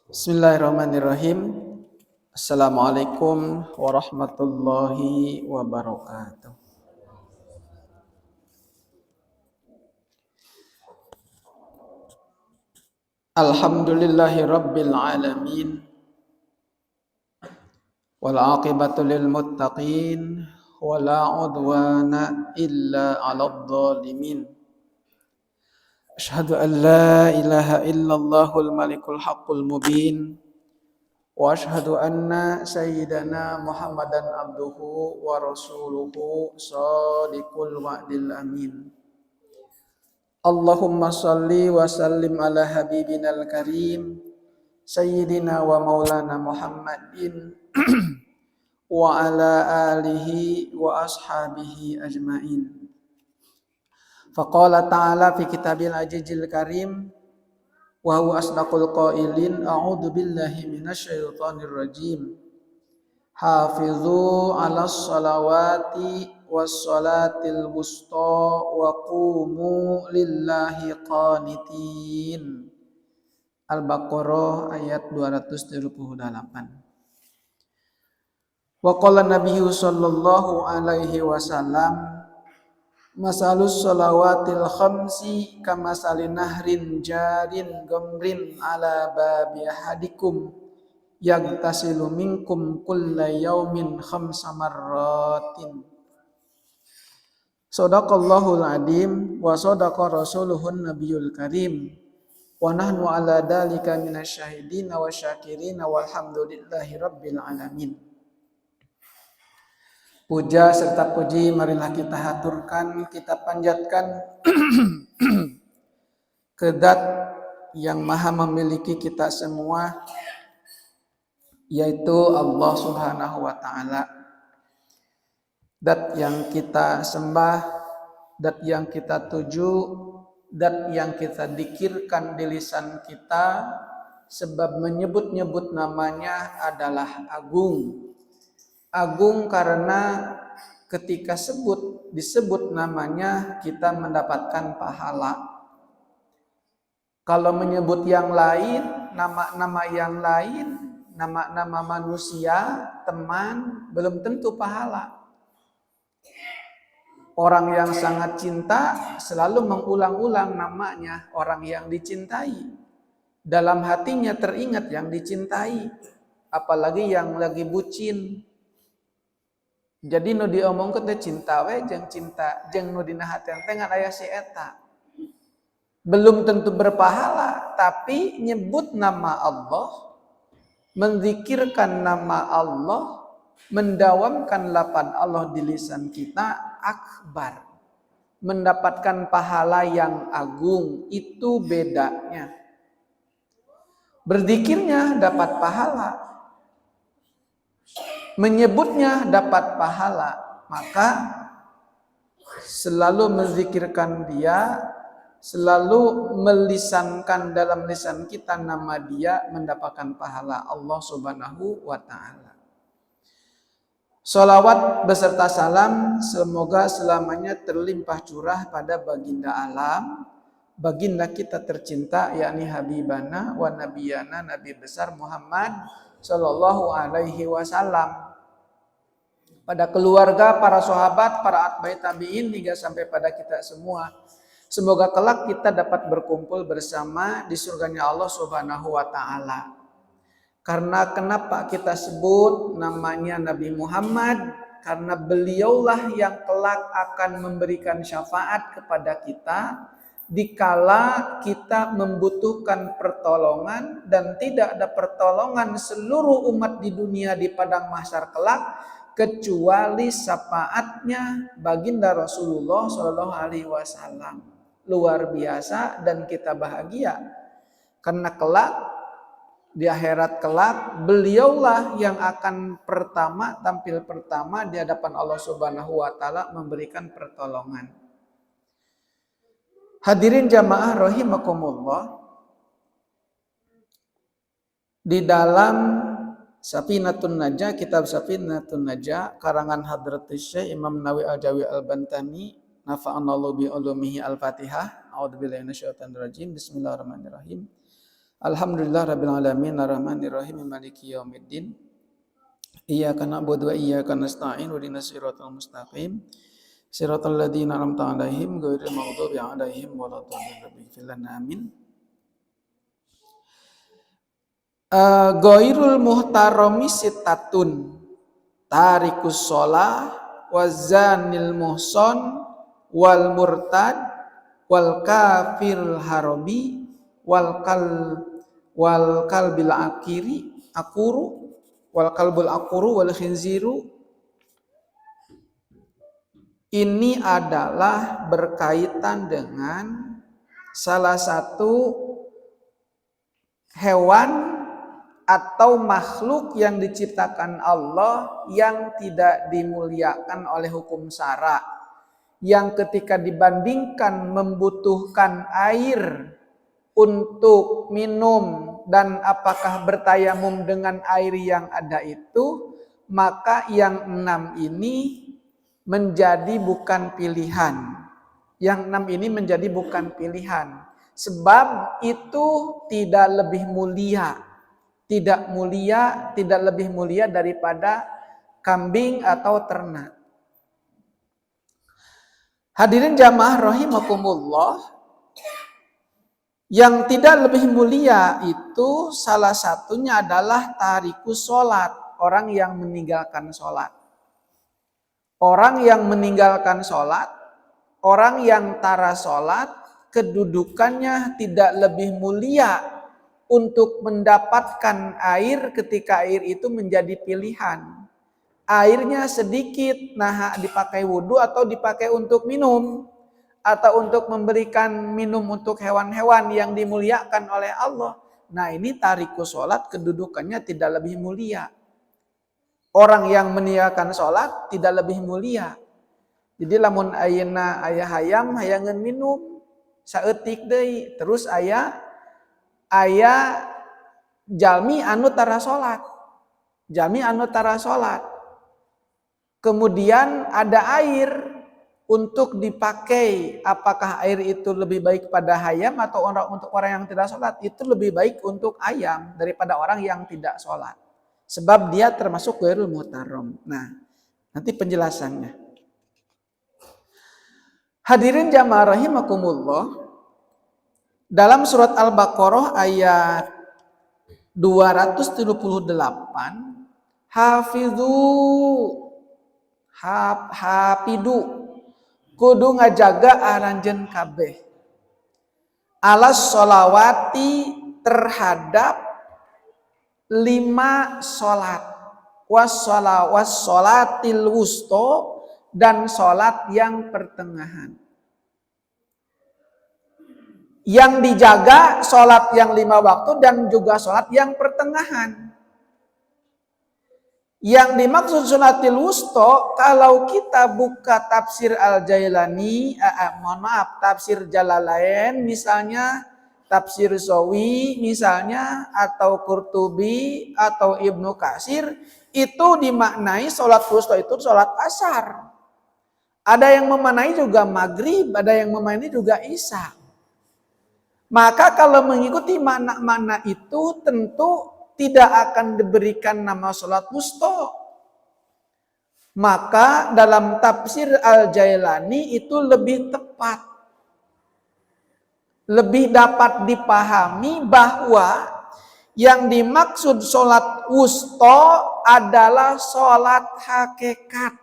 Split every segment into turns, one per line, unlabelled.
Bismillahirrahmanirrahim. Assalamualaikum warahmatullahi wabarakatuh. Alhamdulillahi rabbil alamin. Wal aqibatu lil muttaqin. Wala udwana illa 'alal zalimin. Asyhadu an la ilaha illallahul malikul haqqul mubin. Wa asyhadu anna sayyidana Muhammadan abduhu wa rasuluhu shadiqul wa'dil amin. Allahumma salli wa sallim ala habibinal karim sayyidina wa maulana Muhammadin wa ala alihi wa ashabihi ajmain. Faqala ta'ala fi kitabil ajizil karim wa huwa asdaqul qailin a'udzu billahi minasyaitonir rajim. Hafizu 'alas salawati was salatil wusta wa qumu lillahi qanitin. Al-Baqarah ayat 278. Wa qala Nabiyyu sallallahu alaihi wasallam masalus salawatil khamsi kamasalin nahrin jarin gamrin ala babi ahadikum yagtasilu minkum kulla yaumin khamsa marratin. Shadaqallahul adim wa shadaqa rasuluhun nabiyul karim wa nahnu ala dalika minasyahidin wa syakirin walhamdulillahi rabbil alamin. Puja serta puji marilah kita haturkan, kita panjatkan ke Zat yang maha memiliki kita semua, yaitu Allah Subhanahu wa ta'ala. Zat yang kita sembah, zat yang kita tuju, zat yang kita dzikirkan di lisan kita, sebab menyebut-nyebut namanya adalah agung. Agung karena ketika disebut namanya kita mendapatkan pahala. Kalau menyebut yang lain, nama-nama yang lain, nama-nama manusia, teman, belum tentu pahala. Orang yang sangat cinta selalu mengulang-ulang namanya orang yang dicintai. Dalam hatinya teringat yang dicintai, apalagi yang lagi bucin. Jadi nu diomongkeun teh cinta we jeung cinta jeung nu dina hateun teh ngan aya si eta. Belum tentu berpahala, tapi nyebut nama Allah, menzikirkan nama Allah, mendawamkan lafaz Allah di lisan kita akbar. Mendapatkan pahala yang agung, itu bedanya. Berzikirnya dapat pahala, menyebutnya dapat pahala, maka selalu menzikirkan dia, selalu melisankan dalam lisan kita nama dia, mendapatkan pahala Allah Subhanahu wa ta'ala. Sholawat beserta salam semoga selamanya terlimpah curah pada baginda alam, baginda kita tercinta, yakni habibana wa nabiyana, nabi besar Muhammad sallallahu alaihi wasallam, pada keluarga, para sahabat, para atba'i tabi'in, hingga sampai pada kita semua. Semoga kelak kita dapat berkumpul bersama di surganya Allah Subhanahu wa ta'ala. Karena kenapa kita sebut namanya Nabi Muhammad? Karena beliaulah yang kelak akan memberikan syafaat kepada kita dikala kita membutuhkan pertolongan dan tidak ada pertolongan seluruh umat di dunia di padang mahsyar kelak kecuali syafaatnya baginda Rasulullah Shallallahu Alaihi Wasallam. Luar biasa dan kita bahagia karena kelak di akhirat kelak beliaulah yang akan tampil pertama di hadapan Allah Subhanahu Wa Taala memberikan pertolongan. Hadirin jamaah rahimakumullah, di dalam Safinatun Najah, kitab Safinatun Najah karangan Hadratus Syekh Imam Nawawi Al-Jawi Al-Bantani, nafa'anallahu bi ulumihi Al-Fatihah. A'udzubillahi minasyaitonir rajim. Bismillahirrahmanirrahim. Alhamdulillah rabbil alamin arrahmanir rahim maliki yaumiddin. Iyyaka na'budu wa iyyaka nasta'in ihdinas siratal mustaqim. Siratal ladzina an'amta 'alaihim ghairil maghdubi 'alaihim waladdallin. Amin. Ghairul muhtarami sittatun. Tarikus shalah wazanil muhson wal murtad wal kafirul harabi wal kalbil akuru wal kalbul akuru wal khinziru. Ini adalah berkaitan dengan salah satu hewan atau makhluk yang diciptakan Allah yang tidak dimuliakan oleh hukum syara, yang ketika dibandingkan membutuhkan air untuk minum dan apakah bertayamum dengan air yang ada itu, maka yang 6 ini menjadi bukan pilihan. Yang 6 ini menjadi bukan pilihan, sebab itu tidak lebih mulia. Tidak lebih mulia daripada kambing atau ternak. Hadirin jamaah rahimakumullah, yang tidak lebih mulia itu salah satunya adalah tarikus sholat, orang yang meninggalkan sholat. Orang yang meninggalkan sholat, orang yang tara sholat, kedudukannya tidak lebih mulia untuk mendapatkan air ketika air itu menjadi pilihan. Airnya sedikit, nah dipakai wudhu atau dipakai untuk minum, atau untuk memberikan minum untuk hewan-hewan yang dimuliakan oleh Allah. Nah ini tarikus sholat kedudukannya tidak lebih mulia. Orang yang meninggalkan sholat tidak lebih mulia. Jadi lamun ayeuna aya hayam hayangan minum saeutik deui, terus aya jalmi anu tara salat. Kemudian ada air untuk dipakai. Apakah air itu lebih baik pada hayam atau untuk orang yang tidak salat? Itu lebih baik untuk ayam daripada orang yang tidak salat. Sebab dia termasuk ghairul muhtaram. Nah, nanti penjelasannya. Hadirin jamaah rahimakumullah, dalam surat Al-Baqarah ayat 278, hafidu kudu ngajaga aranjeun kabeh alas sholawati terhadap 5 sholat, was sholatil wusto dan sholat yang pertengahan. Yang dijaga sholat yang 5 waktu dan juga sholat yang pertengahan. Yang dimaksud sholatil wusto, kalau kita buka tafsir Al-Jailani, tafsir Jalalain misalnya, tafsir Sawi misalnya, atau Qurtubi atau Ibnu Katsir, itu dimaknai sholat wusto itu sholat asar. Ada yang memaknai juga maghrib, ada yang memaknai juga isya. Maka kalau mengikuti makna-makna itu tentu tidak akan diberikan nama sholat wusto. Maka dalam tafsir Al-Jailani itu lebih tepat. Lebih dapat dipahami bahwa yang dimaksud sholat wusto adalah sholat hakikat.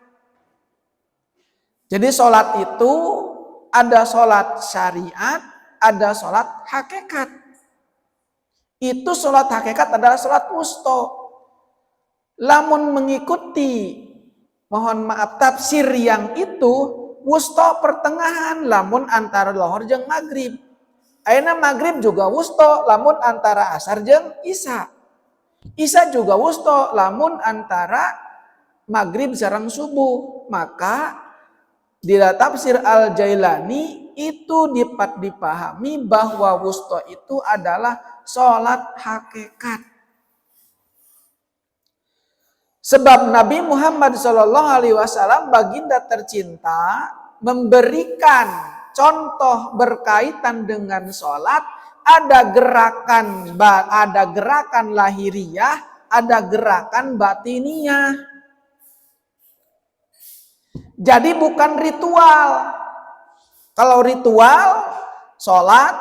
Jadi sholat itu ada sholat syariat, ada sholat hakikat. Itu sholat hakikat adalah sholat wusto. Lamun mengikuti, mohon maaf, tafsir yang itu, wusto pertengahan, lamun antara lohor jeung maghrib. Ayeuna maghrib juga wusto, lamun antara asar jeung isya. Isya juga wusto, lamun antara maghrib sareng subuh. Maka di tafsir Al-Jailani itu dapat dipahami bahwa wusto itu adalah sholat hakikat. Sebab Nabi Muhammad SAW baginda tercinta memberikan contoh berkaitan dengan sholat ada gerakan lahiriah, ada gerakan batiniah. Jadi bukan ritual. Kalau ritual, sholat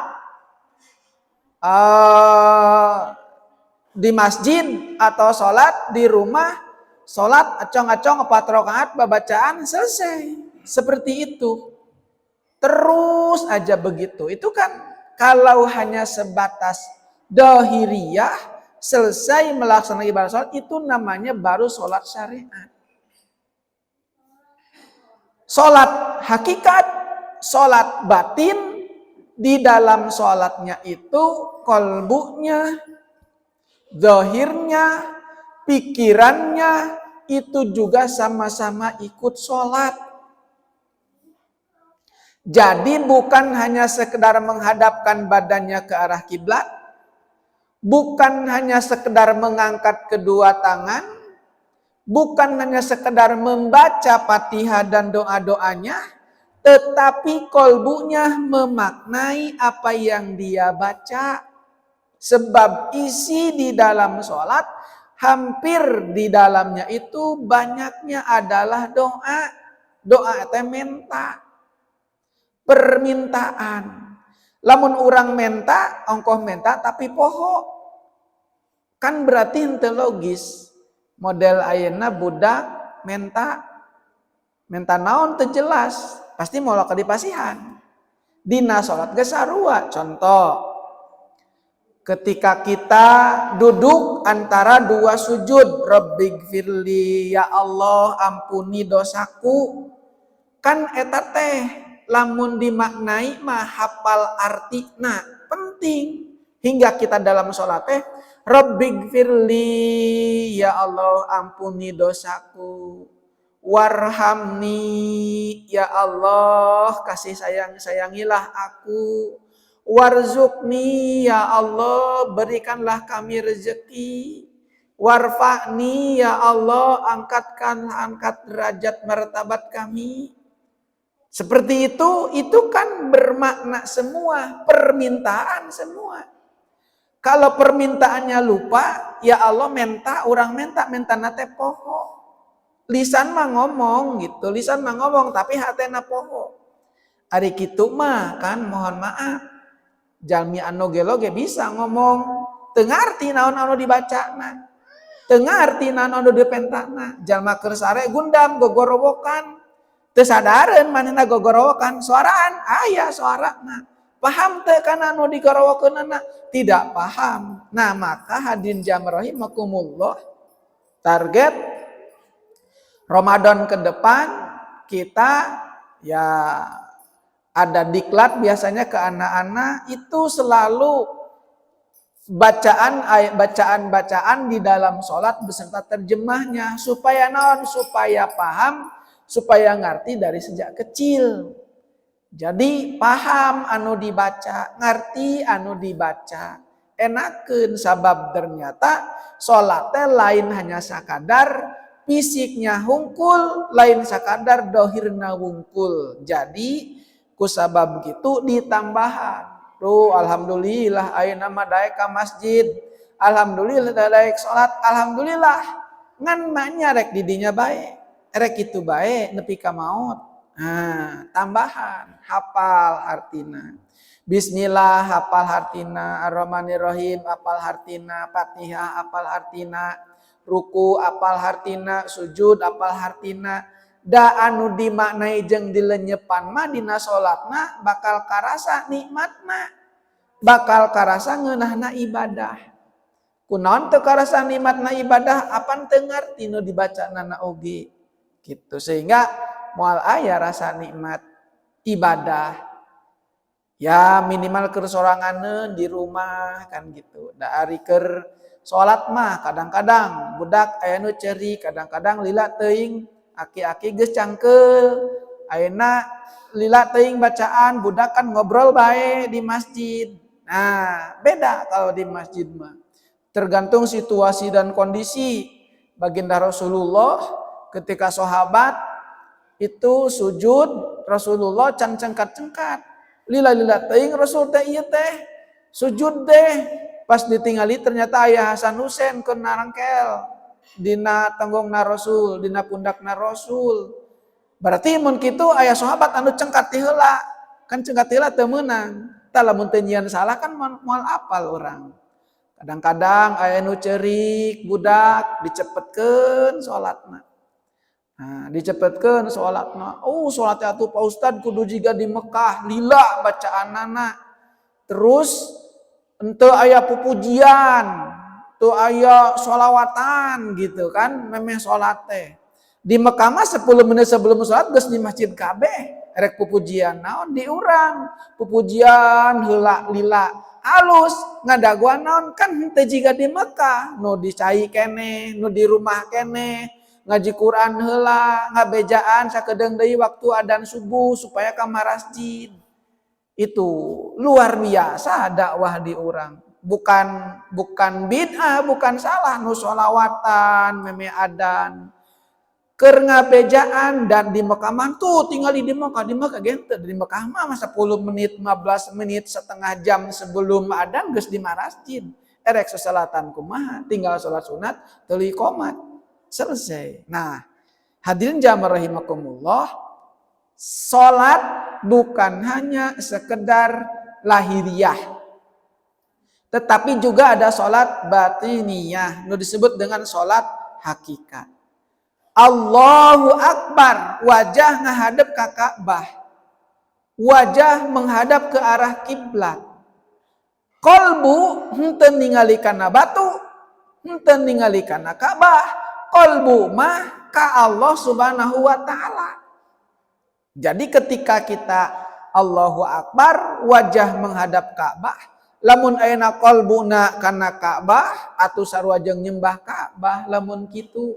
di masjid atau sholat di rumah, sholat acong-acong 4 rakaat bacaan selesai. Seperti itu. Terus aja begitu. Itu kan kalau hanya sebatas dohiriyah, selesai melaksanakan ibadah sholat, itu namanya baru sholat syariat. Sholat hakikat, sholat batin, di dalam sholatnya itu kolbunya, zahirnya, pikirannya itu juga sama-sama ikut sholat. Jadi bukan hanya sekedar menghadapkan badannya ke arah kiblat, bukan hanya sekedar mengangkat kedua tangan, bukan hanya sekedar membaca Fatihah dan doa-doanya, tetapi kolbunya memaknai apa yang dia baca. Sebab isi di dalam sholat, hampir di dalamnya itu banyaknya adalah doa. Doa itu minta. Permintaan. Lamun orang minta, ongkoh minta tapi poho. Kan berarti henteu logis. Model ayeuna budak minta naon teu jelas, pasti moal ka dipasihan. Dina salat ge sarua. Contoh, ketika kita duduk antara dua sujud, Rabbighfirli, ya Allah ampuni dosaku. Kan eta teh lamun dimaknai mah hafal artina penting. Hingga kita dalam sholat teh Rabbighfirli, ya Allah ampuni dosaku. Warhamni, ya Allah kasih sayangilah aku. Warzuqni, ya Allah berikanlah kami rezeki. Warfa'ni, ya Allah angkat derajat martabat kami. Seperti itu kan bermakna semua, permintaan semua. Kalau permintaannya lupa, ya Allah orang minta nate poho. Lisan mah ngomong gitu, lisan mah ngomong tapi hatena poho. Ari kitu mah kan mohon maaf. Jalmi anu geloge bisa ngomong, teu ngarti naon anu dibacana. Teu ngarti naon anu dipentana. Jalma keur sare gundam gogorowokan. Teu sadareun manehna gogorowokan suaraan aya suarana. Paham teu kana anu digorowokeunna? Tidak paham. Nah, maka hadirin jamaah rahimakumullah, target Ramadan ke depan kita ya ada diklat biasanya ke anak-anak itu selalu bacaan di dalam sholat beserta terjemahnya supaya naon, supaya paham, supaya ngerti dari sejak kecil. Jadi paham anu dibaca, ngerti anu dibaca. Enakeun sabab ternyata sholatnya lain hanya sakadar fisiknya hungkul, lain sakadar dohirna wungkul. Jadi kusabab gitu ditambahan. Tuh alhamdulillah ayeuna mah daek ka masjid. Alhamdulillah daek salat. Alhamdulillah ngan manya rek didinya bae. Rek kitu bae nepi ka maot. Nah, tambahan hafal artina. Bismillah hafal artina, Ar-Rahmanir-Rahim hafal artina, Fatihah hafal artina, ruku hafal artina, sujud hafal artina. Da anu dimaknai jeung dilenyepan mah dina salatna bakal karasa nikmatna, bakal karasa ngeunahna ibadah. Kunaon teu karasa nikmatna ibadah apan teu ngarti nu dibacanana oge gitu. Sehingga moal aya rasa nikmat ibadah ya minimal keur soranganeun di rumah kan gitu. Da ari keur salat mah kadang-kadang budak aya nu ceuri, kadang-kadang lila teuing aki-aki geus cangkeul. Ayeuna lila teuing bacaan, budak kan ngobrol bae di masjid. Nah, beda kalau di masjid mah. Tergantung situasi dan kondisi. Baginda Rasulullah ketika sahabat itu sujud, Rasulullah can cengkat-cengkat. Lila-lila teuing Rasul teh ieu teh Sujud deh. Pas ditingali ternyata ayah Hasan Husein ke narangkel. Dina tanggungna Rasul, dina pundakna Rasul. Berarti mun kitu ayah sahabat anu cengkat ti heula. Kan cengkat ti heula teu meunang. Tah lamun teu nyieun salah kan moal apal urang. Kadang-kadang aya nu ceurik budak dicepetkeun salatna. Nah, dicepetkeun salatna. Oh, salat atuh Pak Ustad kudu jiga di Mekah, lila bacaanana. Terus henteu aya pupujian, teu aya sholawatan gitu kan, memeh salat teh. Di Mekah mah 10 menit sebelum salat geus di masjid kabeh rek pupujian. Naon di urang? Pupujian heula lila. Halus ngadaguan naon kan henteu jiga di Mekah, nu dicai keneh, nu di rumah keneh, ngaji Quran heula, ngabejaan sakedeung deui waktu adzan subuh supaya ka masjid. Itu luar biasa dakwah di urang. Bukan bid'ah, bukan salah nu sholawatan, meme adan. Keur ngabejaan dan di Mekah mah tuh tinggal di Mekah gitu. Di Mekah mah 10 menit, 15 menit, setengah jam sebelum adan geus di masjid. Erek sasalatan kumaha, tinggal salat sunat, teu qomat. Selesai. Nah, hadirin jamaah rahimakumullah, salat bukan hanya sekedar lahiriah, tetapi juga ada salat batiniyah, nu disebut dengan salat hakikat. Allahu Akbar, wajah menghadap ke Ka'bah, wajah menghadap ke arah kiblat. Kolbu henteu ningali kana batu, henteu ningali kana Ka'bah. Kolbu mah ka Allah Subhanahu wa taala. Jadi ketika kita Allahu Akbar, wajah menghadap Ka'bah, lamun ayeuna kolbuna kana Ka'bah atuh sarua jeung nyembah Ka'bah lamun kitu.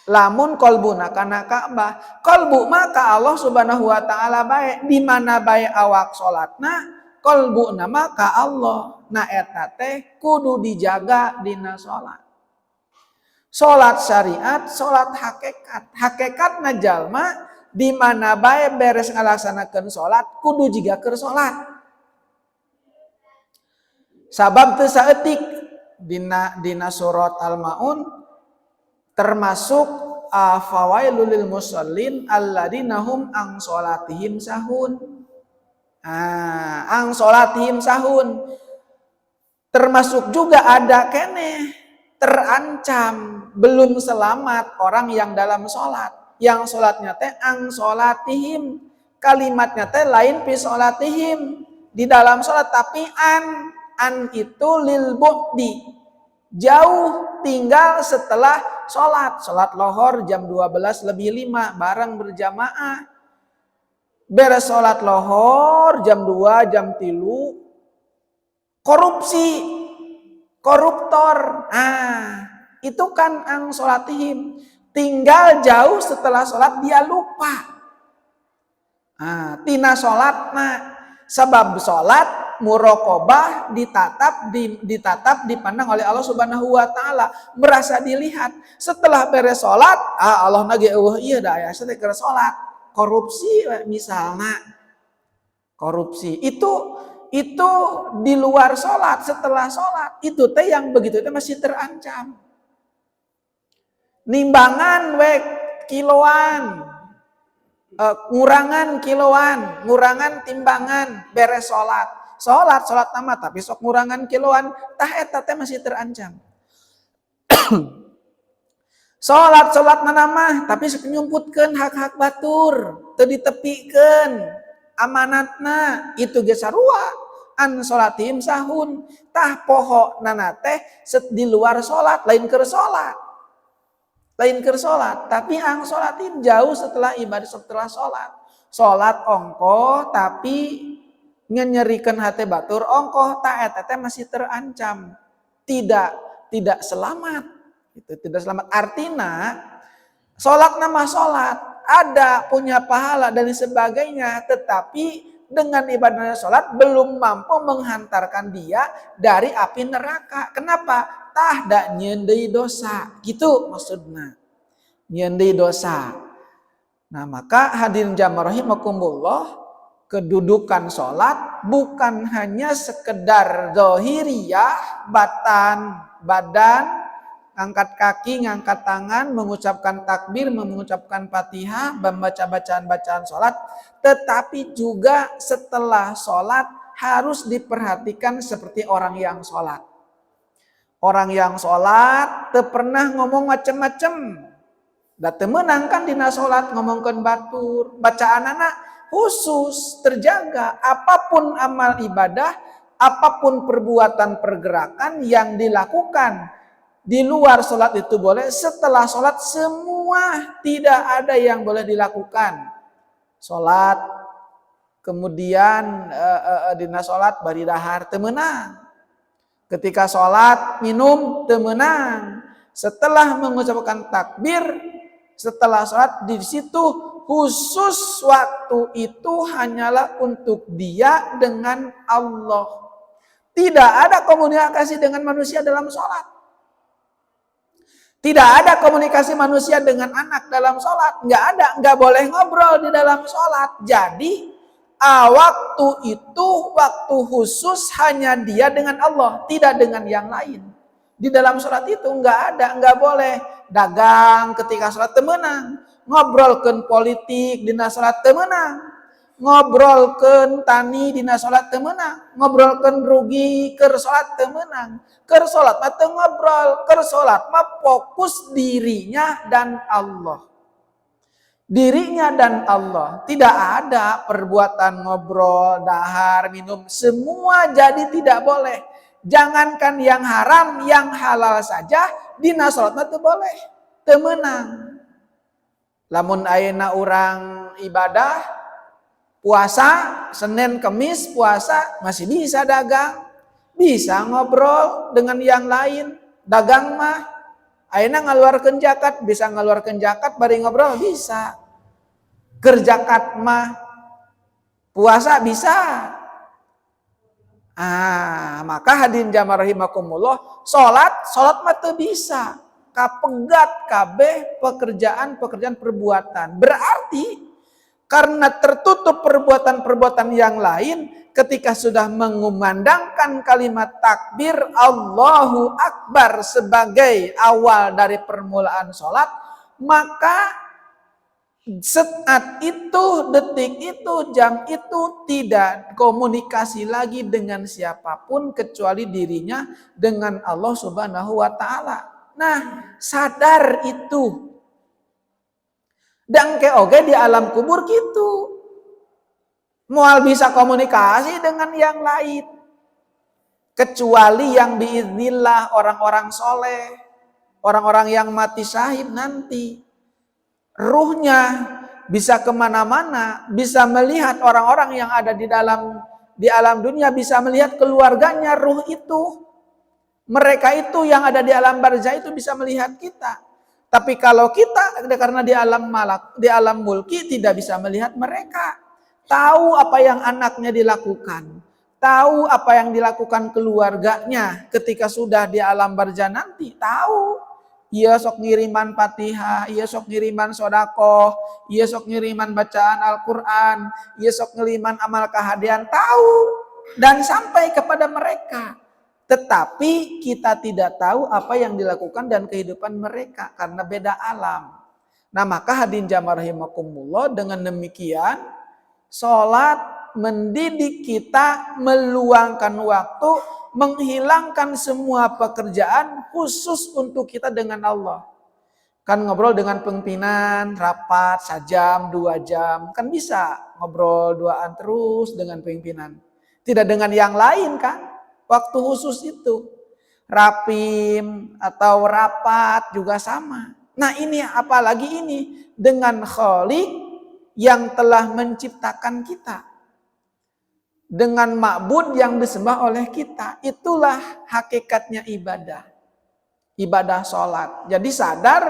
Lamun kolbuna kana Ka'bah, kolbu maka Allah Subhanahu wa taala bae, di mana bae awak salatna, kolbuna maka Allah. Nah eta teh kudu dijaga dina salat. Salat syariat, salat hakikat. Hakikatna jalma di mana bae beres ngalaksanakeun salat kudu jiga keur salat. Sabab teu saeutik dina surat Al-Maun termasuk fawailul lil musallin alladzina hum an sholatihim sahun. An sholatihim sahun. Termasuk juga ada keneh terancam belum selamat orang yang dalam sholat. Yang sholatnya teh an sholatihim, kalimatnya teh lain fi sholatihim, di dalam sholat, tapi an itu lil bu'di, jauh, tinggal setelah sholat lohor jam 12:05 bareng berjamaah. Beres sholat lohor jam 2, jam 3 korupsi, koruptor. Itu kan ang sholatihim, tinggal jauh setelah sholat dia lupa. Tina sholatna, sabab sholat muraqabah ditatap dipandang oleh Allah Subhanahu wa taala, merasa dilihat. Setelah beres salat, Allah nage ieu da aya teh keur salat. Korupsi misalnya. Korupsi itu di luar salat, setelah salat. Itu teh yang begitu teh masih terancam. Nimbangan kiloan. Ngurangan kiloan, ngurangan timbangan beres salat tamat tapi sok ngurangan kiloan, tah eta teh masih terancam. Salat mah tapi sok nyumputkeun hak-hak batur, teu ditepikeun amanatna, itu ge sarua an sholatihim sahun. Tah pohonana teh di luar salat, lain keur salat, tapi ang sholatin jauh setelah ibadah, setelah salat. Salat ongkoh tapi nyerikeun hate batur ongkoh, ta eta teh masih terancam. Tidak selamat. Itu tidak selamat. Artinya salat nama salat, ada punya pahala dan sebagainya, tetapi dengan ibadahnya salat belum mampu menghantarkan dia dari api neraka. Kenapa? Tah da nyieun deui dosa, gitu maksudna. Nyieun deui dosa. Nah, maka hadirin jamaah rahimakumullah, kedudukan sholat bukan hanya sekedar zahiriyah, badan, angkat kaki, ngangkat tangan, mengucapkan takbir, mengucapkan Fatihah, membaca bacaan-bacaan sholat, tetapi juga setelah sholat harus diperhatikan seperti orang yang sholat. Orang yang sholat teu pernah ngomong macem-macem. Da teu meunang kan dina sholat ngomongkeun batur, bacaan anak khusus terjaga. Apapun amal ibadah, apapun perbuatan pergerakan yang dilakukan di luar sholat itu boleh. Setelah sholat semua tidak ada yang boleh dilakukan. Sholat, kemudian dina sholat bari dahar teu meunang. Ketika sholat minum teu meunang. Setelah mengucapkan takbir, setelah sholat di situ khusus waktu itu hanyalah untuk dia dengan Allah. Tidak ada komunikasi dengan manusia dalam sholat. Tidak ada komunikasi manusia dengan anak dalam sholat. Nggak ada, nggak boleh ngobrol di dalam sholat. Jadi waktu itu waktu khusus hanya dia dengan Allah, tidak dengan yang lain. Di dalam sholat itu nggak ada, nggak boleh dagang ketika sholat teu meunang. Ngobrolkeun politik dina salat teu meunang, ngobrolkeun tani dina salat teu meunang, ngobrolkeun rugi keur salat teu meunang. Keur salat mah teu ngobrol, keur salat mah fokus dirinya dan Allah. Dirinya dan Allah, tidak ada perbuatan ngobrol, dahar, minum, semua jadi tidak boleh. Jangankan yang haram, yang halal saja dina salat mah teu boleh, teu meunang. Lamun ayeuna urang ibadah puasa Senin Kemis puasa masih bisa dagang, bisa ngobrol dengan yang lain. Dagang mah ayeuna ngaluarkeun zakat, bisa ngaluarkeun zakat bari ngobrol bisa. Keur zakat mah puasa bisa. Maka hadirin jamaah rahimakumullah, salat mah teu bisa. Kapegat kabeh pekerjaan perbuatan. Berarti karena tertutup perbuatan-perbuatan yang lain, ketika sudah mengumandangkan kalimat takbir Allahu Akbar sebagai awal dari permulaan sholat, maka saat itu, detik itu, jam itu tidak komunikasi lagi dengan siapapun kecuali dirinya dengan Allah Subhanahu wa Ta'ala. Nah, sadar itu. Dan oge di alam kubur gitu. Moal bisa komunikasi dengan yang lain. Kecuali yang biiznillah orang-orang soleh. Orang-orang yang mati syahid nanti. Ruhnya bisa kemana-mana. Bisa melihat orang-orang yang ada di alam dunia. Bisa melihat keluarganya ruh itu. Mereka itu yang ada di alam barzah itu bisa melihat kita. Tapi kalau kita karena di alam malak, di alam mulki tidak bisa melihat mereka. Tahu apa yang anaknya dilakukan. Tahu apa yang dilakukan keluarganya ketika sudah di alam barzah nanti. Tahu. Iya sok ngiriman Fatihah, iya sok ngiriman sodakoh, iya sok ngiriman bacaan Al-Quran, iya sok ngiriman amal kahadian. Tahu. Dan sampai kepada mereka. Tetapi kita tidak tahu apa yang dilakukan dan kehidupan mereka karena beda alam. Nah maka hadirin jamaah rahimakumullah, dengan demikian sholat mendidik kita meluangkan waktu, menghilangkan semua pekerjaan khusus untuk kita dengan Allah. Kan ngobrol dengan pimpinan, rapat sejam, 2 jam, kan bisa ngobrol duaan terus dengan pimpinan. Tidak dengan yang lain kan. Waktu khusus itu, rapim atau rapat juga sama. Nah ini apalagi ini dengan Khalik yang telah menciptakan kita. Dengan ma'bud yang disembah oleh kita. Itulah hakikatnya ibadah. Ibadah sholat. Jadi sadar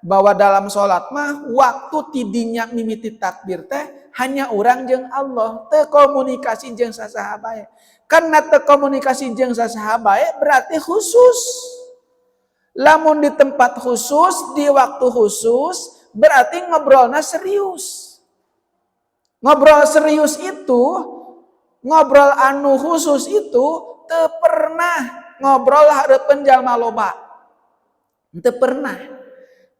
bahwa dalam sholat mah waktu tidinya mimiti takbir teh hanya urang jeung Allah. Teu komunikasi jeung sasahabae. Karena terkomunikasi jeung sasahabae berarti khusus. Lamun di tempat khusus, di waktu khusus, berarti ngobrolnya serius. Ngobrol serius itu, ngobrol anu khusus itu teu pernah ngobrol hareupeun jalma loba. Teu pernah.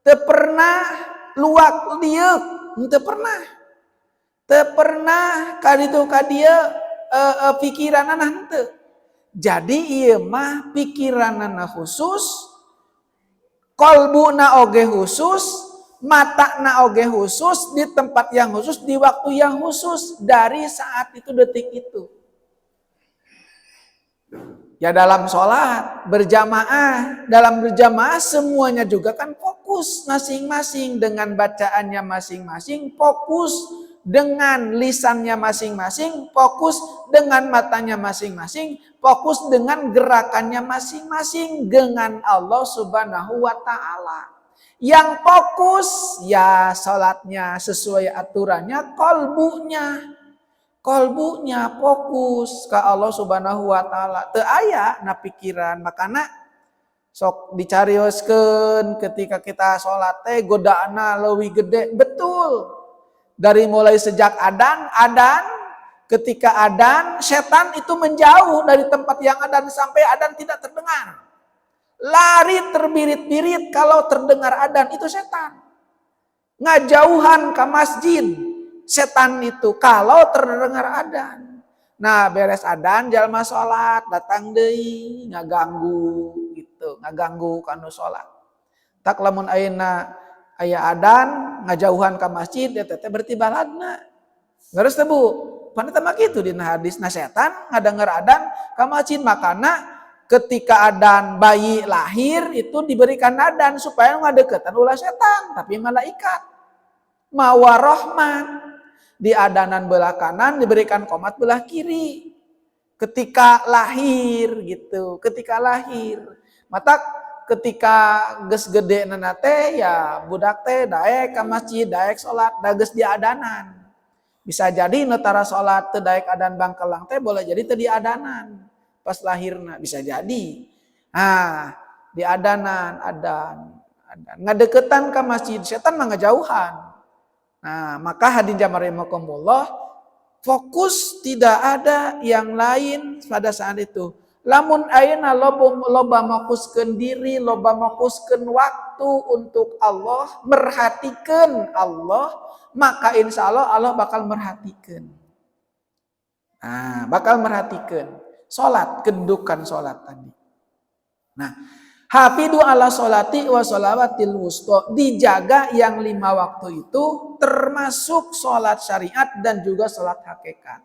Teu pernah luak liuk, teu pernah. Teu pernah kaditu kadieu pikiranana henteu. Jadi ieu mah pikiranana khusus, kolbuna oge khusus, matana oge khusus, di tempat yang khusus, di waktu yang khusus, dari saat itu detik itu. Ya dalam sholat berjamaah, dalam berjamaah semuanya juga kan fokus masing-masing dengan bacaannya masing-masing, fokus dengan lisannya masing-masing, fokus dengan matanya masing-masing, fokus dengan gerakannya masing-masing dengan Allah Subhanahu wa Ta'ala. Yang fokus ya sholatnya sesuai aturannya, kolbunya fokus ke Allah Subhanahu wa Ta'ala. Teu aya na pikiran, makana sok dicarioskeun ketika kita sholat teh godaana leuwih gede. Betul. Dari mulai sejak adan, ketika adan, setan itu menjauh dari tempat yang adan sampai adan tidak terdengar. Lari terbirit-birit kalau terdengar adan, itu setan. Ngajauhan ke masjid, setan itu kalau terdengar adan. Nah beres adan jalma sholat, datang deui ngaganggu gitu, ngaganggu kanu sholat. Tak lamun ayeuna aya adan ngajauhan ke masjid eta teh berarti baladna. Geus teh Bu? Paneta mah kitu dina hadisna setan ngadenger adan ka masjid, makana ketika adan bayi lahir itu diberikan adan supaya ngadeukeutan ulah setan, tapi malaikat. Mawa rahman. Di adanan belah kanan diberikan qomat belah kiri. Ketika lahir gitu, ketika lahir. Matak ketika geus gede nana teh ya budak teh daek ka masjid, daek salat, da geus di adanan. Bisa jadi netara salat teu daek adan bangkelang teh boleh jadi teu di adanan pas lahirna, bisa jadi. Nah, di adanan ngadeuketan ka masjid, setan mah ngajauhan. Nah, maka hadirin jamaah rahimakumullah, fokus tidak ada yang lain pada saat itu. Lamun ayeuna loba mokuskeun diri, loba mokuskeun waktu untuk Allah, merhatikan Allah, maka insya Allah Allah bakal merhatikan. Nah, bakal merhatikan. Sholat, kedudukan sholat tadi. Nah, hafidu ala sholati wa sholawatil wusta. Dijaga yang 5 waktu itu termasuk sholat syariat dan juga sholat hakikat.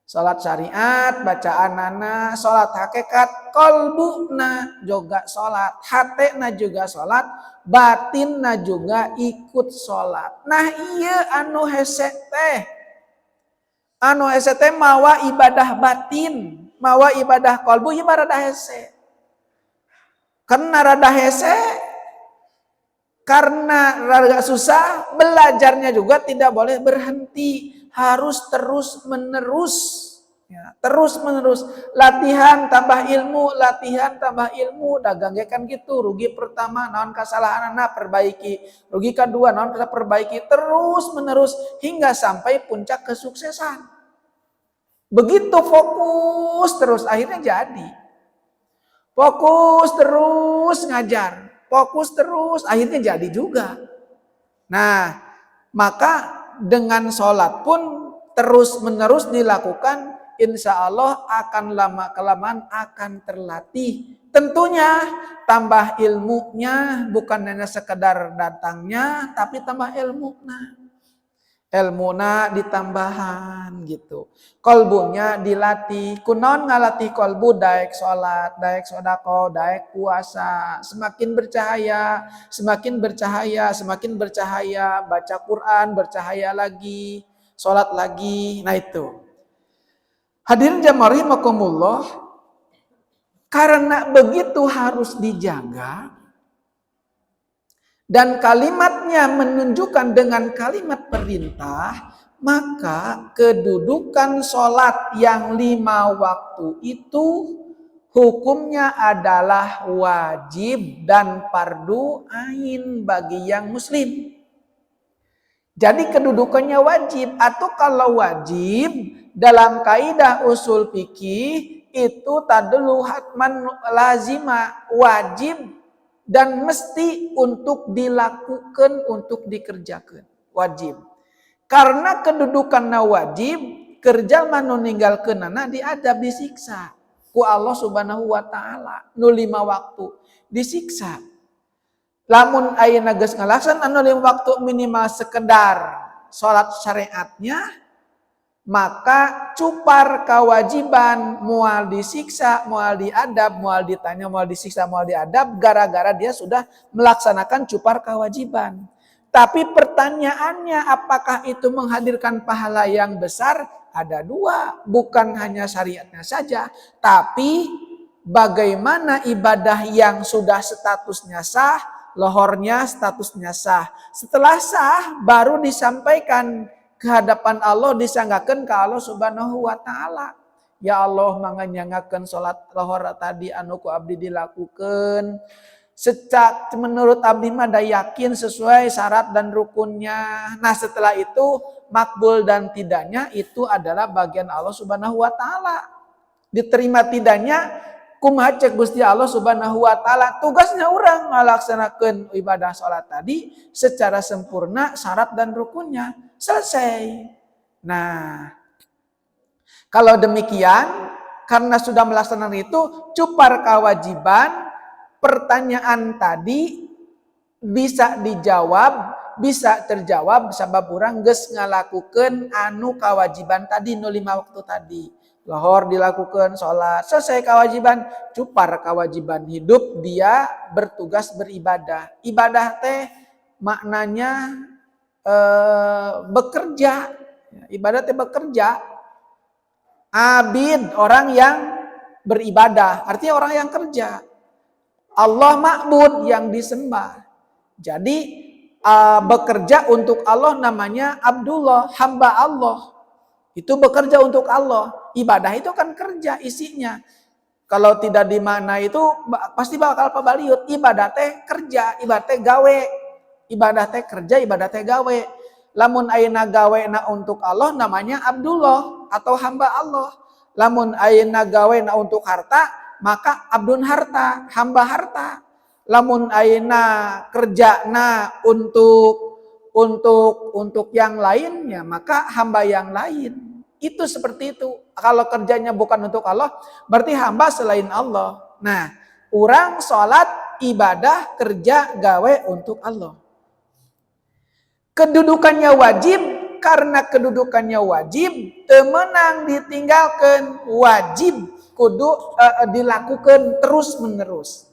Sholat syariat, bacaanana, sholat hakikat, kolbuna juga sholat, hatena juga sholat, batinna juga ikut sholat. Nah iya anu hese teh. Anu hese teh mawa ibadah batin, mawa ibadah kolbu, ieu mah rada hese. Karena rada hese, karena rada susah, belajarnya juga tidak boleh berhenti. Harus terus menerus. Ya, terus menerus. Latihan tambah ilmu, latihan tambah ilmu. Dagang kan gitu. Rugi pertama, naon kesalahan anak perbaiki. Rugi kedua, naon kita perbaiki. Terus menerus hingga sampai puncak kesuksesan. Begitu fokus terus, akhirnya jadi. Fokus terus ngajar. Fokus terus, akhirnya jadi juga. Nah, maka dengan sholat pun terus menerus dilakukan, insya Allah akan lama kelamaan akan terlatih. Tentunya tambah ilmunya, bukan hanya sekedar datangnya, tapi tambah ilmuna ditambahan gitu. Kolbunya dilatih. Kunaon ngalatih kolbu, daek sholat, daek sodako, daek puasa. Semakin bercahaya, semakin bercahaya. Baca Quran, bercahaya lagi. Sholat lagi. Nah itu. Hadirin jamaah rahimakumullah. Karena begitu harus dijaga. Dan kalimatnya menunjukkan dengan kalimat perintah, maka kedudukan sholat yang 5 waktu itu hukumnya adalah wajib dan fardu ain bagi yang muslim. Jadi kedudukannya wajib, atau kalau wajib dalam kaidah usul fikih itu tadulu hatman lazima, wajib dan mesti untuk dilakukan, untuk dikerjakan, wajib. Karena kedudukan wajib, kerja manu ninggalkeunana diadab, disiksa ku Allah Subhanahu wa taala. Nu 5 waktu disiksa. Lamun ayeuna geus ngalaksan anu 5 waktu minimal sekedar salat syariatnya, maka cupar kewajiban moal disiksa, moal diadab, moal ditanya, moal disiksa, moal diadab gara-gara dia sudah melaksanakan cupar kewajiban. Tapi pertanyaannya, apakah itu menghadirkan pahala yang besar? Ada 2, bukan hanya syariatnya saja, tapi bagaimana ibadah yang sudah statusnya sah, lohornya statusnya sah. Setelah sah baru disampaikan ke hadapan Allah, disanggakeun ka Allah Subhanahu wa taala. Ya Allah, manganyangakeun salat lohor tadi anu ku abdi dilakukeun. Secak menurut abdi mah da yakin sesuai syarat dan rukunnya. Nah, setelah itu makbul dan tidaknya itu adalah bagian Allah Subhanahu wa taala. Diterima tidaknya kumaha cek Gusti Allah Subhanahu wa taala. Tugasnya orang ngalaksanakeun ibadah salat tadi secara sempurna syarat dan rukunnya. Selesai. Nah, kalau demikian karena sudah melaksanakan itu cupar kewajiban, pertanyaan tadi bisa dijawab, bisa terjawab sabab urang geus ngalakukeun anu kewajiban tadi nu 5 waktu tadi. Lohor dilakukan, sholat, selesai kewajiban, cupar kewajiban hidup, dia bertugas beribadah. Ibadah teh maknanya bekerja. Ibadah teh bekerja. Abid, orang yang beribadah, artinya orang yang kerja. Allah ma'bud, yang disembah. Jadi bekerja untuk Allah namanya Abdullah, hamba Allah. Itu bekerja untuk Allah. Ibadah itu kan kerja isinya. Kalau tidak dimana itu pasti bakal pabaliut. Ibadah teh kerja, ibadah teh gawe. Ibadah teh kerja, ibadah teh gawe. Lamun ayeuna gawe na untuk Allah namanya Abdullah atau hamba Allah. Lamun ayeuna gawe na untuk harta, maka abdun harta, hamba harta. Lamun ayeuna kerja na untuk yang lainnya, maka hamba yang lain. Itu seperti itu. Kalau kerjanya bukan untuk Allah, berarti hamba selain Allah. Nah, orang sholat, ibadah, kerja, gawe untuk Allah. Kedudukannya wajib, karena kedudukannya wajib, temenang ditinggalkan, wajib kudu dilakukan terus menerus.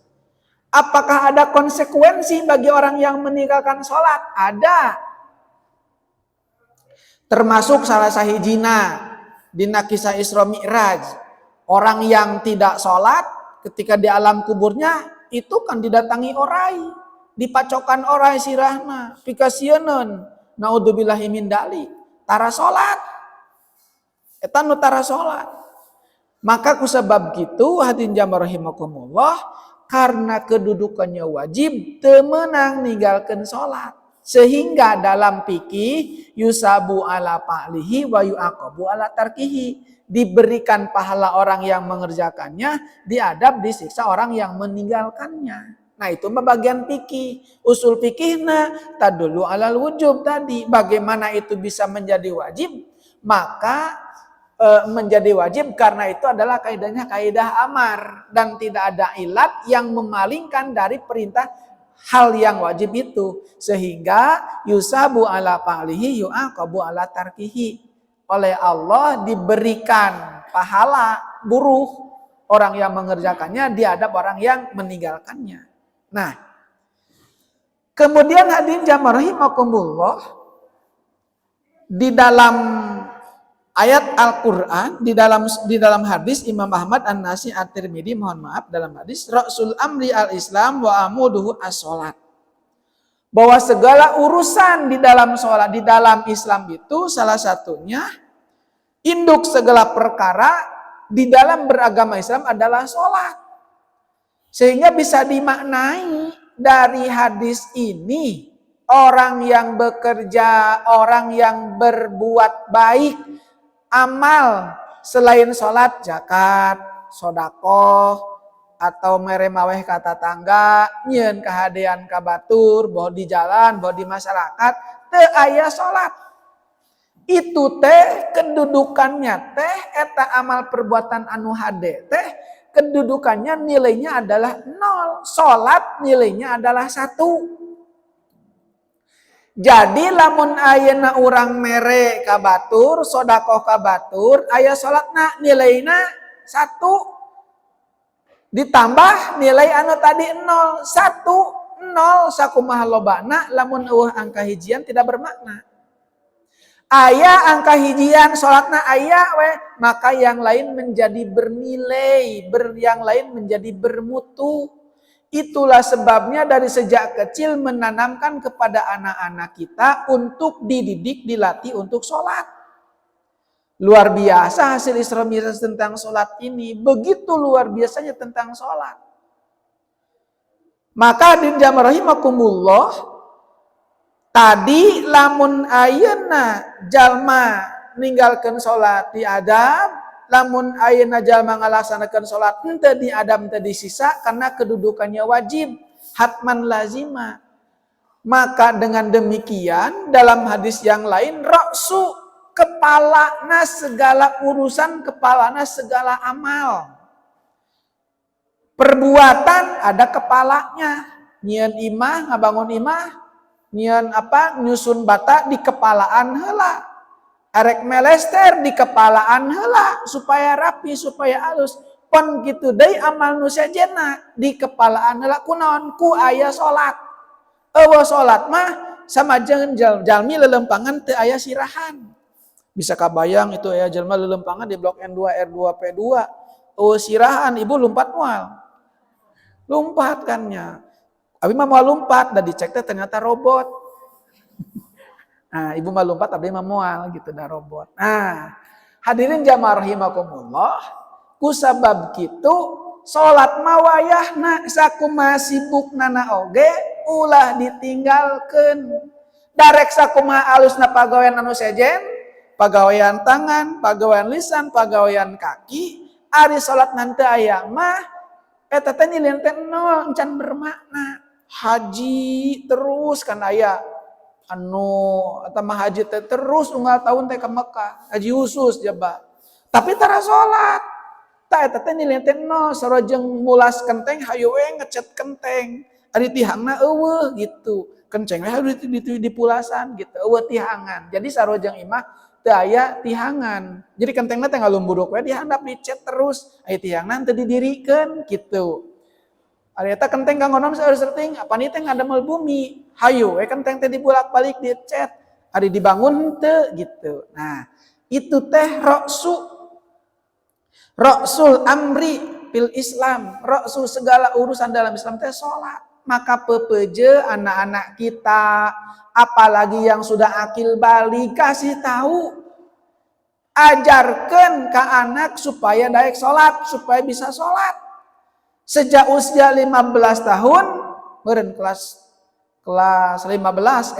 Apakah ada konsekuensi bagi orang yang meninggalkan sholat? Ada. Termasuk salah sahijina dina kisah Isra Mi'raj. Orang yang tidak sholat ketika di alam kuburnya itu kan didatangi orai. Dipacokan orai sirahna. Pikasieun. Naudzubillahi min dalik. Tara sholat. Eta nu tara sholat. Maka kusabab gitu hadirin jamaah rahimakumullah, karena kedudukannya wajib temenang ninggalkeun sholat. Sehingga dalam fikih yusabu ala fa'lihi wa yu'aqabu ala tarkihi. Diberikan pahala orang yang mengerjakannya, diadab disiksa orang yang meninggalkannya. Nah, itu bagian fikih. Usul fikihna tadullu alal wujub tadi. Bagaimana itu bisa menjadi wajib? Maka menjadi wajib karena itu adalah kaidahnya kaidah amar dan tidak ada ilat yang memalingkan dari perintah hal yang wajib itu, sehingga yusabu ala fa'lihi yu'aqabu ala tarkihi. Oleh Allah diberikan pahala buruh orang yang mengerjakannya, diadab orang yang meninggalkannya. Nah, kemudian hadirin jamaah rahimakumullah, di dalam ayat Al-Quran, di dalam hadis Imam Ahmad An-Nasi At-Tirmidzi, mohon maaf, dalam hadis Rasul Amri Al-Islam wa amuduhu as-sholat. Bahwa segala urusan di dalam sholat, di dalam Islam itu salah satunya induk segala perkara di dalam beragama Islam adalah sholat. Sehingga bisa dimaknai dari hadis ini orang yang bekerja, orang yang berbuat baik, amal selain sholat, zakat, sodakoh, atau meremaweh kata tangga, nyen kehadian kabatur, boh di jalan, boh di masyarakat, teu aya sholat. Itu teh kedudukannya teh eta amal perbuatan anu hade teh kedudukannya nilainya adalah 0, sholat nilainya adalah 1. Jadi lamun ayeuna urang mere kabatur, sodakoh kabatur, aya sholatna nilainya 1. Ditambah nilai anu tadi 0, 1, 0 sakumaha lobana lamun eueuh angka hijian tidak bermakna. Aya angka hijian sholatna aya we, maka yang lain menjadi bernilai, yang lain menjadi bermutu. Itulah sebabnya dari sejak kecil menanamkan kepada anak-anak kita untuk dididik, dilatih untuk sholat. Luar biasa hasil Isra Mi'raj tentang sholat ini. Begitu luar biasanya tentang sholat. Maka din jamaah rahimakumullah, tadi lamun ayeuna jalma ninggalkeun sholat di adab, lamun ayeuna jalma ngalaksanakeun sholat henteu di adab henteu disisa karena kedudukannya wajib, hatman lazima. Maka dengan demikian dalam hadis yang lain, ra'su, kepalana segala urusan, kepalana segala amal. Perbuatan ada kepalanya. Nyian imah, ngabangun imah, nyian nyusun bata di kepalaan heula. Arek melester di kepalaan heula supaya rapi, supaya halus. Pon kitu deui amal nu sejenna di kepalaan heula kunaon? Ku aya salat. Eueuh salat mah sama jeung jalmi lelempangan teu aya sirahan. Bisa kabayang itu ya jelma lelempangan di blok N2, R2, P2. Oh sirahan, ibu lompat mual. Lompat kannya. Abi mah mau lompat, dan dicek teh ternyata robot. Nah, ibu mah lompat, abi mah mual gitu, dah robot. Nah, hadirin jamaah rahimakumullah, kusabab kitu, sholat mawayahna sakumaha sibukna oge, ulah ditinggalkeun. Darek sakumaha alusna pagawean anu sejen, pagawean tangan, pagawean lisan, pagawean kaki, ari salat nanti aya mah eta teh nilai teh 0 encan bermakna. Haji terus kan aya anu eta mah haji teh terus unggal tahun teh ka Mekah, haji khusus jaba. Tapi tara salat. Tah eta teh nilai teh 0 sarojeng mulas kenteng hayu we ngecet kenteng. Ari tihangna eueuh gitu. Kenceng we harus di pulasan gitu, eueuh tihangan. Jadi sarojeng imah teu aya tihangan. Jadi kentengna teh ngalumburuk we dihandap dicet terus. Aya tihangan teu didirikeun kitu. Ari eta kenteng kanggonom saeureung apani teh ngademel bumi. Hayu we kenteng teh dibulak-balik dicet. Ari dibangun teu gitu. Nah, itu teh Ra'sul amri fil Islam. Ra'sul segala urusan dalam Islam teh salat. Maka pepeje anak-anak kita, apalagi yang sudah akil balik, kasih tahu. Ajarkan ke anak supaya daek sholat, supaya bisa sholat. Sejak usia 15 tahun, meureun kelas 15,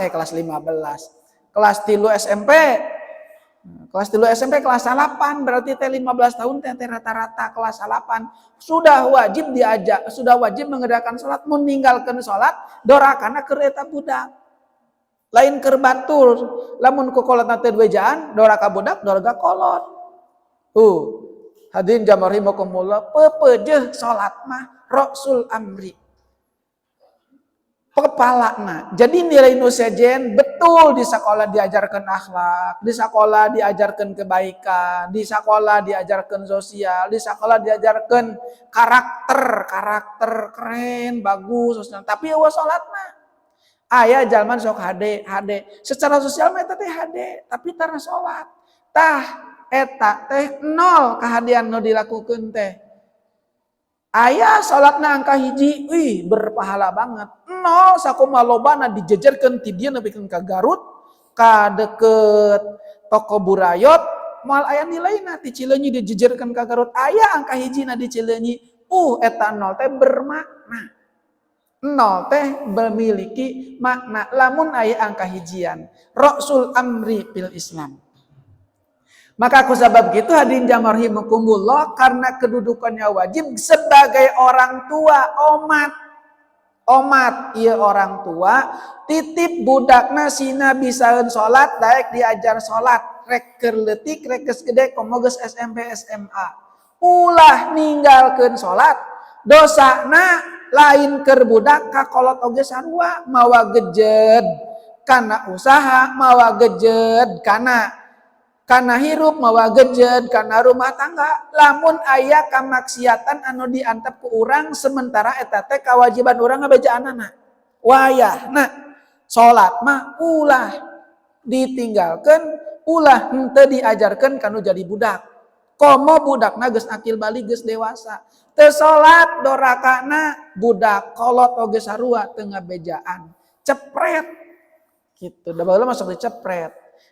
kelas 3 SMP. Kelas 3 SMP kelas 8, berarti teh 15 tahun teh rata-rata kelas 8. Sudah wajib diajak, sudah wajib mengerjakan sholat, meninggalkan sholat, dorakana keur eta budak. Lain keur batur, lamun ku kolotna teh duejaan, doraka budak, doraka kolot. Hadirin jamaah rahimakumullah, pepeujeuh sholat mah ra'sul amri. Kepalana. Jadi nilai nu sejen betul di sekolah diajarkan akhlak, di sekolah diajarkan kebaikan, di sekolah diajarkan sosial, di sekolah diajarkan karakter keren, bagus, tapi eueuh salat mah aya jalman sok hade. Secara sosial mah eta teh hade, tapi tara salat. Tah eta teh 0 kahadian nu dilakukeun teh. Aya salatna angka hiji, berpahala banget. 0 sakumaha lobana dijejerkeun ti dieu nepikeun ka Garut, ka deket toko Burayot, moal aya nilaina ti Cileunyi dijejerkeun ka Garut. Aya angka hijina di Cileunyi. Eta 0 teh bermakna. Nol teh memiliki makna lamun aya angka hijian. Rasul amri fil Islam. Maka aku sebab gitu hadirin jamaah rahimakumullah, karena kedudukannya wajib sebagai orang tua omat ieu orang tua titip budakna sina bisaeun salat daek diajar salat rek keur leutik rek geus gede komo geus SMP SMA ulah ninggalkeun salat dosana lain keur budak kakolot oge sarua mawa gejed kana usaha mawa gejed kana hirup mawa gejed kana rumah tangga lamun aya kamaksiatan anu diantep ku urang sementara eta teh kewajiban urang ngabejaanana wayahna salat mah ulah ditinggalkeun ulah henteu diajarkeun kanu jadi budak komo budakna geus akil balik geus dewasa teu salat dorakana budak kolot oge sarua teu ngabejaan cepret gitu da baheula masuk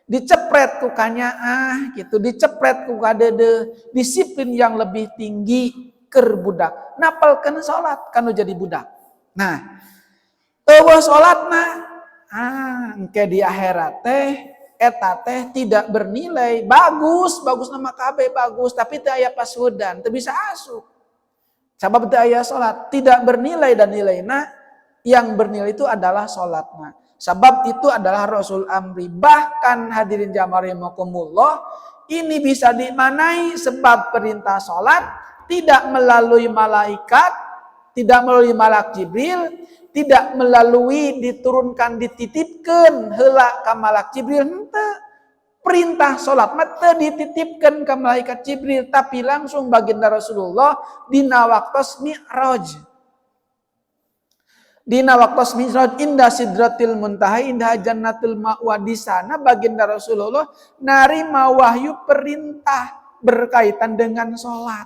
dicepret ku kanyaah gitu, dicepret ku kadede, disiplin yang lebih tinggi keur budak. Napalkeun salat kanu jadi budak. Nah, eueuh salatna engke di akhirat teh eta teh tidak bernilai. Bagus nama kabeh bagus, tapi teu aya pasudan, teu bisa asup. Sabab teu aya salat, tidak bernilai dan nilainya yang bernilai itu adalah salatna. Sebab itu adalah Rasul amri. Bahkan hadirin jamaah rahimakumullah, ini bisa dimanai sebab perintah salat tidak melalui malaikat, tidak melalui malak Jibril, tidak melalui diturunkan dititipkan heula ka malak Jibril henteu. Perintah salat mah teu dititipkeun ka malaikat Jibril tapi langsung baginda Rasulullah dina waktos Mi'raj. Dina waktos Mi'raj indah sidratil muntaha indah jannatul ma'wa di sana baginda Rasulullah narima wahyu perintah berkaitan dengan salat.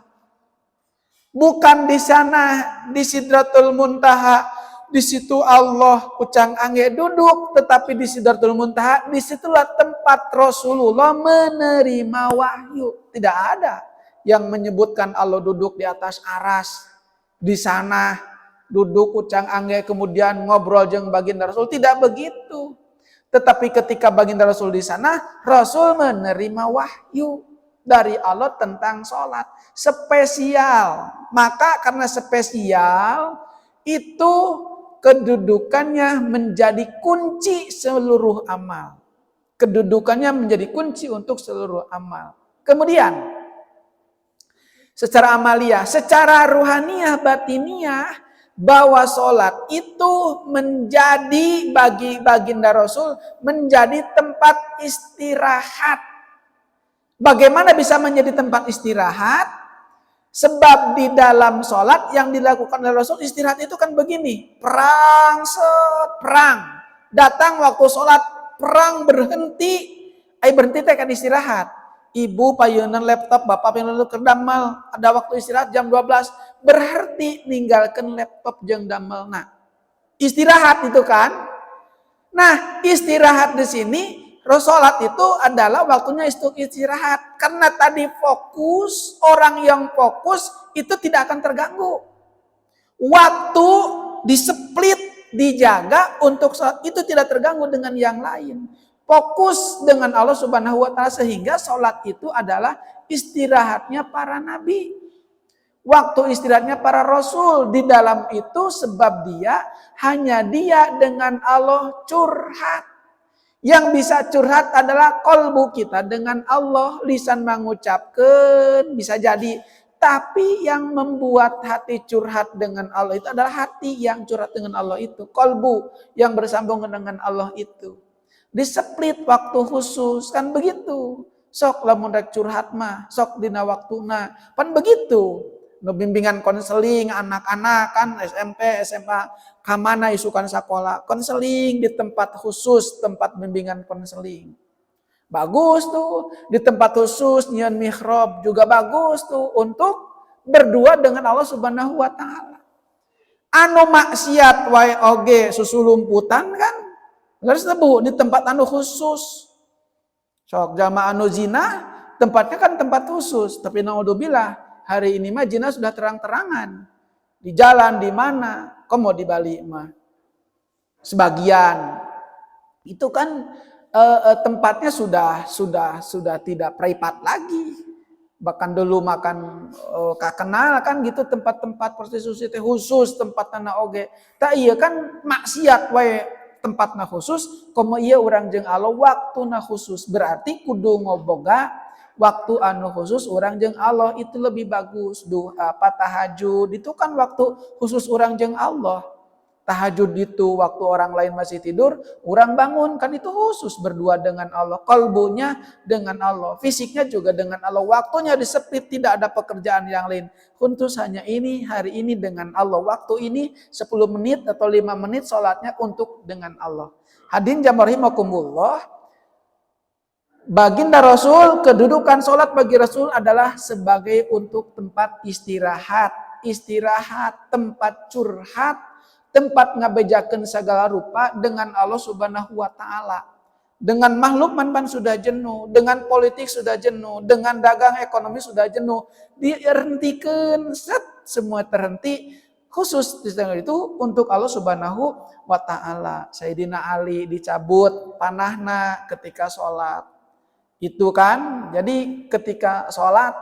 Bukan di sana di sidratul muntaha di situ Allah ucang angge duduk tetapi di sidratul muntaha disitulah tempat Rasulullah menerima wahyu. Tidak ada yang menyebutkan Allah duduk di atas aras di sana duduk ucang angge kemudian ngobrol jeung baginda Rasul tidak begitu. Tetapi ketika baginda Rasul di sana, Rasul menerima wahyu dari Allah tentang salat spesial. Maka karena spesial itu kedudukannya menjadi kunci seluruh amal. Kedudukannya menjadi kunci untuk seluruh amal. Kemudian secara amaliyah, secara ruhaniyah batiniah bahwa sholat itu menjadi bagi baginda Rasul menjadi tempat istirahat. Bagaimana bisa menjadi tempat istirahat? Sebab di dalam sholat yang dilakukan oleh Rasul istirahat itu kan begini. Perang. Datang waktu sholat perang berhenti. Berhenti teh kan istirahat. Ibu payunan laptop, bapak payunan kerdamal, ada waktu istirahat jam 12, berarti ninggalkan laptop jeung damel. Nah, istirahat itu kan. Nah, istirahat di sini, salat itu adalah waktunya istirahat. Karena tadi fokus, orang yang fokus itu tidak akan terganggu. Waktu diseplit, dijaga untuk salat itu tidak terganggu dengan yang lain. Fokus dengan Allah Subhanahu wa taala sehingga salat itu adalah istirahatnya para nabi. Waktu istirahatnya para rasul di dalam itu sebab hanya dia dengan Allah curhat. Yang bisa curhat adalah kolbu kita dengan Allah, lisan mengucapkan bisa jadi. Tapi yang membuat hati curhat dengan Allah itu adalah hati yang curhat dengan Allah itu. Kolbu yang bersambung dengan Allah itu. Diseplit waktu khusus kan begitu. Sok lamun rek curhat mah sok dina waktuna pan begitu. Nu bimbingan konseling anak-anak kan SMP SMA ka mana isukan sekolah konseling di tempat khusus tempat bimbingan konseling. Bagus tuh di tempat khusus nyian mihrab juga bagus tuh untuk berdua dengan Allah Subhanahu wa taala. Anu maksiat wae oge susulumputan kan harus tebu di tempat anu khusus. Sok jamaah anu zina, tempatnya kan tempat khusus. Tapi naudzubillah, hari ini mah zina sudah terang-terangan. Di jalan, di mana. Komo di Bali mah sebagian itu kan tempatnya sudah tidak privat lagi. Bahkan dulu makan kenal kan gitu tempat-tempat prostitusi teh khusus tempat tanah oge. Tak iya kan maksiat wae tempatna khusus, komo iya urang jeung Allah waktuna khusus. Berarti kudu ngoboga waktu anu khusus urang jeung Allah itu lebih bagus. Tahajud itu kan waktu khusus urang jeung Allah. Tahajud itu waktu orang lain masih tidur, orang bangun, kan itu khusus berdua dengan Allah. Kalbunya dengan Allah, fisiknya juga dengan Allah. Waktunya disempit, tidak ada pekerjaan yang lain. Khusus hanya ini, hari ini dengan Allah. Waktu ini 10 menit atau 5 menit sholatnya untuk dengan Allah. Hadirin jamaah rahimakumullah. Baginda Rasul, kedudukan sholat bagi Rasul adalah sebagai untuk tempat istirahat. Istirahat, tempat curhat, tempat ngabejakeun segala rupa dengan Allah Subhanahu wa taala. Dengan makhluk man sudah jenuh, dengan politik sudah jenuh, dengan dagang ekonomi sudah jenuh. Dihentikeun, semua terhenti. Khusus itu untuk Allah Subhanahu wa taala. Sayyidina Ali dicabut panahna ketika sholat. Itu kan, jadi ketika sholat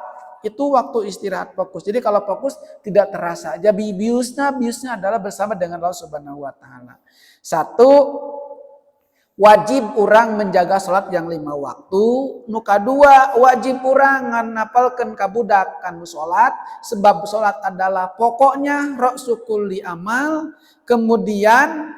itu waktu istirahat fokus. Jadi kalau fokus tidak terasa. Jadi biusnya adalah bersama dengan Allah Subhanahu wa taala. 1, wajib orang menjaga sholat yang 5 waktu. Nu kadua, wajib orang nganapalkeun ka budak kanu sholat, sebab sholat adalah pokoknya ra'sul li amal. Kemudian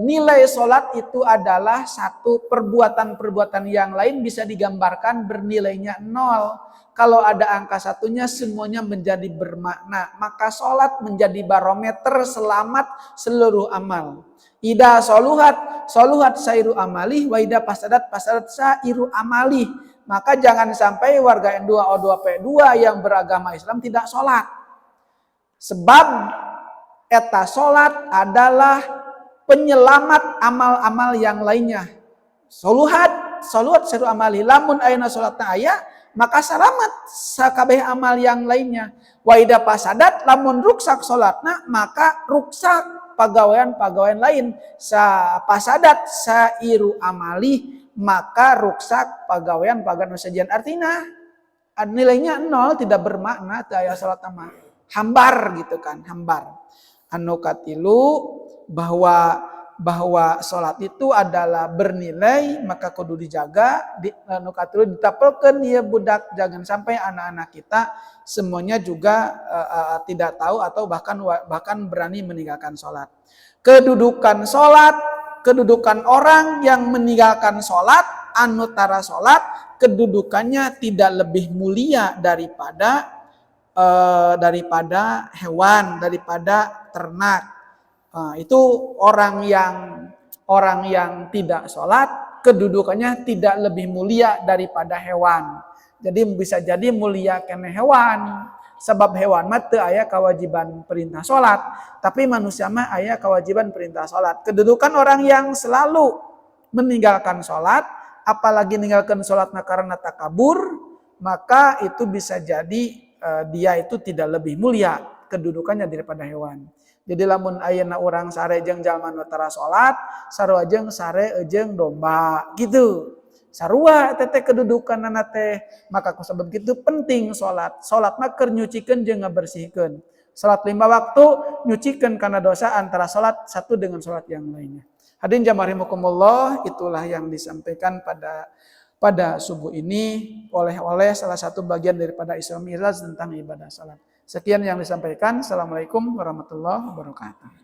nilai sholat itu adalah satu perbuatan-perbuatan yang lain bisa digambarkan bernilainya 0. Kalau ada angka satunya semuanya menjadi bermakna. Maka sholat menjadi barometer selamat seluruh amal. Ida soluhat sairu amalih, wa ida pasadat sairu amalih. Maka jangan sampai warga N2 O2P2 yang beragama Islam tidak sholat. Sebab eta sholat adalah penyelamat amal-amal yang lainnya. Soluhat sairu amali. Lamun ayeuna sholatna aya, maka selamat sakabeh amal yang lainnya. Waida pasadat, lamun ruksak sholatna, maka ruksak pagawean-pagawean lain. Sa pasadat sairu amali, maka ruksak pagawean-pagawean sajian. Artinya nilainya 0, tidak bermakna teu aya sholatna mah. Hambar gitu kan, hambar. Anu katilu bahwa sholat itu adalah bernilai, maka kudu dijaga. Anu katilu ditapelkeun ieu budak, jangan sampai anak-anak kita semuanya juga tidak tahu atau bahkan berani meninggalkan sholat. Kedudukan sholat, kedudukan orang yang meninggalkan sholat, anu tara sholat, kedudukannya tidak lebih mulia daripada hewan, daripada ternak. Itu orang yang tidak sholat kedudukannya tidak lebih mulia daripada hewan. Jadi bisa jadi mulia kene hewan. Sebab hewan mah teu aya kewajiban perintah sholat, tapi manusia mah aya kewajiban perintah sholat. Kedudukan orang yang selalu meninggalkan sholat, apalagi meninggalkan sholatna karena takabur, maka itu bisa jadi dia itu tidak lebih mulia kedudukannya daripada hewan. Jadi lamun ayeuna urang sare jeung jalma nu tara salat, sarua jeung sare jeung domba gitu. Sarua teh kedudukanna teh. Maka ku sabab kitu penting salat. Salat mah keur nyucikeun jeung ngabersihkeun. Salat 5 waktu nyucikeun kana dosa antara salat satu dengan salat yang lainnya. Hadirin jamaah rahimakumullah, itulah yang disampaikan pada subuh ini oleh salah satu bagian daripada Isra Mi'raj tentang ibadah salat. Sekian yang disampaikan. Assalamualaikum warahmatullahi wabarakatuh.